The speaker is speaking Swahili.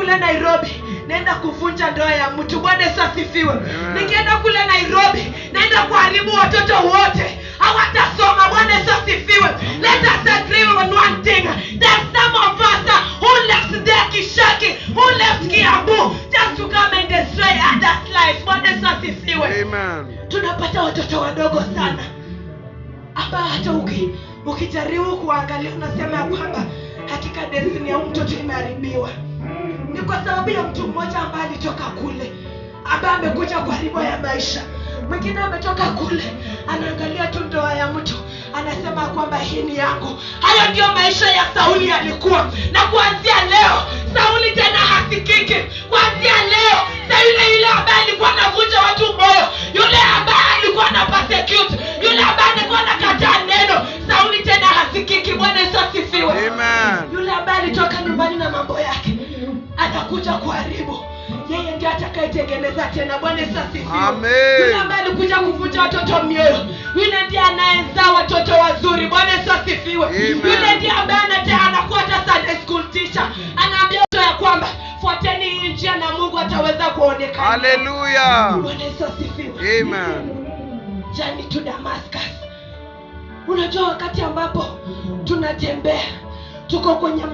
kule Nairobi naenda kuvunja ndoa ya mtu. Bwana Yesu asifiwe. Nikienda kule Nairobi naenda kuharibu watoto wote, hawatasoma. Bwana Yesu asifiwe. Let us agree on one thing. There's some of us who left there Kishaki, who left Kiambu just to come and destroy others' lives. Bwana Yesu asifiwe. Amen. Tunapata watoto wadogo sana ambao hata ukijaribu kuangalia unasema kwamba hakika destiny ya mtoto imeharibiwa. Ni kwa sababu ya mtu mmoja ambaye alitoka kule, ambaye amekuja kuharibu ya maisha. Mwingine ametoka kule, anaangalia tu ndoa ya mtu, anasema kwamba hii ni yangu. Hayo ndio maisha ya Sauli alikuwa. Na kuanzia leo Sauli tena hasikiki. Kuanzia leo yule ambaye alikuwa anavunja watu moyo, yule ambaye alikuwa na persecute, yule ambaye alikuwa anakataa neno, Sauli tena hasikiki. Bwana Yesu asifiwe. Amen. Yule ambaye alitoka nyumbani na mambo yake anakuja kuharibu, yeye ndiye atakayetengeneza tena. Bwana Yesu asifiwe. Amen. Yule ambaye alikuja kuvunja watoto mioyo, yule ndiye anayezaa watoto wazuri. Bwana Yesu asifiwe. Yule ndiye ambaye anakuwa hata Sunday school teacher, anaambia watu ya kwamba fuateni hii njia na Mungu ataweza kuonekana. Hallelujah. Bwana Yesu asifiwe. Amen. Journey to Damascus. Unajua wakati ambapo tunatembea tuko kwenye